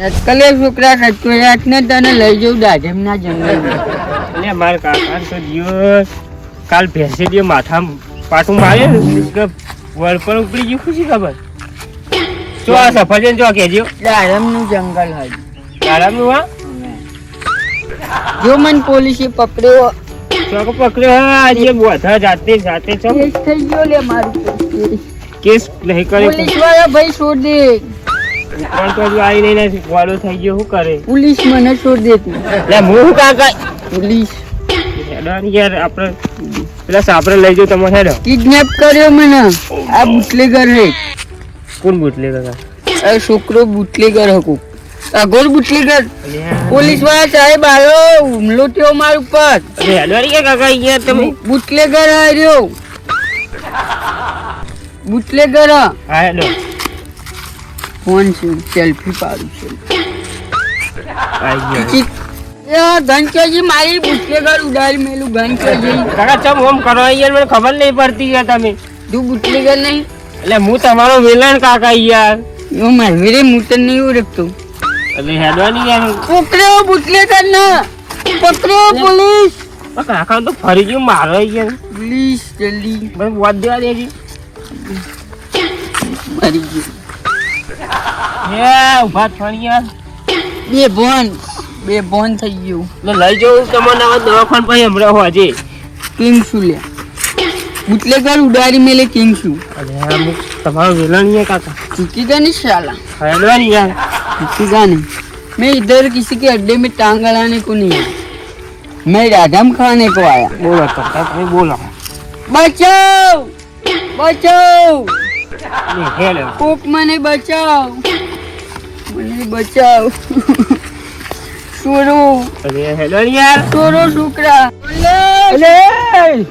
કલે છોકરા કચોરિયાત ને તને લઈ જવું દાઢેમના જંગલમાં. એટલે મારા કાકા તો દિવસ કાલ ભેંસે જે માથા પાટું મારે વળ પર ઉપડી ગયું ખુશી ખબર. શું આ સફરજન જો કેજો દાડમનું જંગલ હોય. તારાનું હા જો મને પોલીસે પકડ્યો ચોક પકડ્યો હા આજે બોધા જાતે જાતે છો કેસ થઈ ગયો લે મારું કેસ નહીં કરે પોલીસ વાળા ભાઈ છોડ દે. પણ તો હજુ આવી નહીં નથી વાળો થઈ ગયો શું કરે પોલીસ મને છોડ દેતી. એટલે હું કાકા પોલીસ યાર આપણે પેલા સાપરે લઈ જાવ તમે હેડો કિડનેપ કર્યો મને. આ બુટલેગર હે. કોણ બુટલે કાકા આ છોકરો બુટલેગર હકો અગોર બુટલેગર. પોલીસ વાળા સાહેબ આવ્યો હુમલો થયો માર ઉપર. હેડો કે કાકા યાર તમે બુટલેગર આવ્યો બુટલેગર. હા હેડો ફોન છે સેલ્ફી પાડું છે. આવી ગયો ઘનકેજી મારી બુટલેગર ઉડાડી મેલું ઘનકેજી. કાકા ચમ હોમ કરો યાર મને ખબર નહીં પડતી યાર તમે તું બુટલેગર નહીં એટલે હું તમારો વિલન કાકા યાર હું મારી હું તને નહીં ઓળખતો. એટલે હેડવાની યાર પકડો બુટલેગર ના પકડો પોલીસ. કાકા તો ફરી ગયું મારો યાર પ્લીઝ જલ્દી મને વાત દેવા દેજી મરી ગયો. હે ઉભા ફરી યાર બે બોન થઈ ગયું. એટલે લઈ જાઉં તમને હવે દવાખાન પછી હમણાં હોજે કિંગ શું લે બુટલેગર ઉડાડી મેલે કિંગ શું. અરે હું તમારો વિલન યાર काका चुकीगा नहीं साला હેડવાની યાર चुकीगा नहीं. मैं इधर किसी के अड्डे में टांग अड़ाने को नहीं आया. मैं राधम खाने को आया. બોલો કાકા તમે બોલો बचाओ बचाओ ને હેડો कोक मने बचाओ मने बचाओ. छोरो અરે હેડવાની યાર छोरो शुक्रा અલે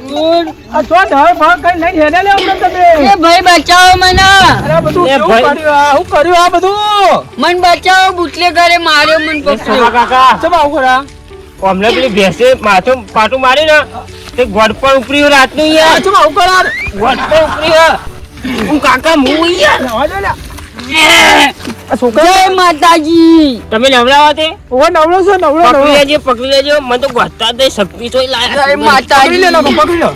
छोड़. આ તો ધર ભાગ કઈ નહીં હેડે લે અમને તમે ए भाई बचाओ मना અરે બધું કેવું કર્યું આ હું કર્યું આ બધું मन बचाओ बુટલેગરે માર્યો मन પકડ્યો. કાકા ચમ આવું કરા અમને પેલી ભેંસે માથું પાટું મારી ને તે ગોડ પર ઉપરી રાતનું યાર ચમ આવું કરા ગોડ પર ઉપરી હું કાકા હું યાર આ છોકરા જય માતાજી. તમે નવરાવા તે ઓ નવરો છે નવરો પકડી લેજો મને તો ગોતા દે શક્તિ તોય જય લાયા માતાજી. પકડી લો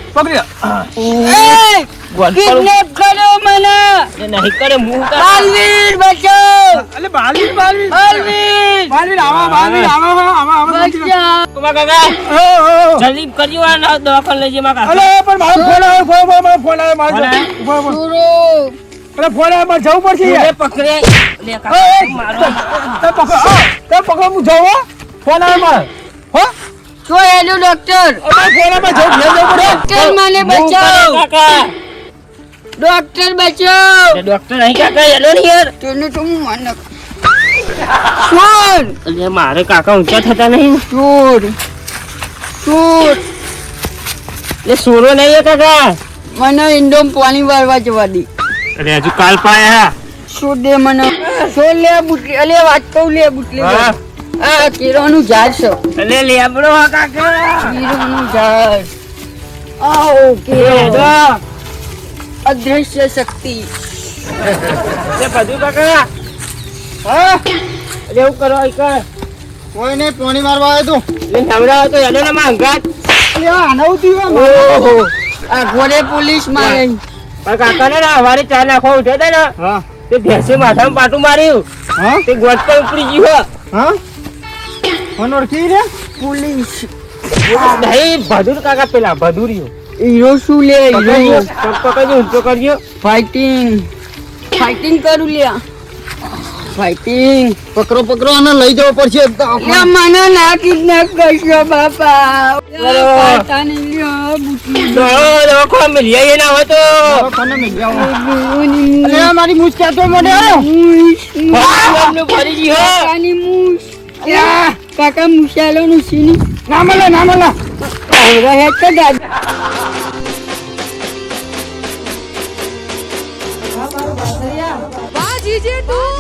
ए, ગોડ પર किडनैप करो मना નહીં કરે હું बालवीर बचाओ અલે બાલવીર બાલવીર बालवीर બાલવીર આવા बचाओ. કાકા જલ્દી કરજો આ દવાખાને લઈ જવા કાકા અલે પણ મારો ફોન આવ્યો ફોન આવ્યો મારો छोरो અરે ફોન આવ્યો મારે જવું પડશે યાર પકડે લે એ, કાકા મારો તે પકડો હું જવું હો? ફોન આવ્યો મારે હો तो हेलो डॉक्टर અમારે ફોન આવ્યો જવું ઘેર જવું પડે डॉक्टर माने હું કરે बचाओ કાકા डॉक्टर बचाओ. ડોક્ટર અહીં કાકા હેલો ને યાર तेने तुम माना छोड़ અલે મારે કાકા ઊંચા થતા નહીં छोड़ छोड़ એ સોરો નહીં કાકા મને ઇન્ડોમ પાણી વાળવા જવા દે. અરે હજુ કાલ પાયા છોડ દે મને છોડ લે બુટલી અલે વાત કહું લે બુટલી હા. આ કેરોનું ઝાડ છે અલે લેબડો હા કાકા કેરોનું ઝાડ. આવો કેરો અદ્રશ્ય શક્તિ. એ બધું કાકા હા અલે એવું કરો અહીં કર કોઈ નહીં પાણી મારવા આવ્યો લે નવરા તો હેલો ને માંગા તું અરે આ આનવ થયું ઓહો આ ઘોડે પોલીસ મારે. પણ કાકા ને હવારે ચા નાખવા ઉઠ્યા હતા ને હા તે ભેંસે માથામાં પાટું માર્યું હા તે ગોટ પર ઉપડી ગયું હા ફોન ઓળખી રે પોલીસ નહીં ભદુર કાકા પેલા ભદુરિયો હીરો શું લે હીરો પકડજો ઊંચો કરજો ફાઇટિંગ ફાઇટિંગ કરું લ્યા ફાઇટિંગ. પકડો પકડો આને લઈ જવો પડશે લે મને ના કિડનેપ કરશો બાપા. પાટા નહીં લ્યો બુટલી દવાખો મિલિયા ના હોય તો કોને મેં જાવ ભગવાનની અલે આ મારી મૂછ ક્યાં તો મને આવ્યો મૂછ એમને ફરી ગઈ હો કાકાની મૂછ. કાકા મુશાલો નું સીની ના મળે રહે તો દાદા. વાહ જીજે તું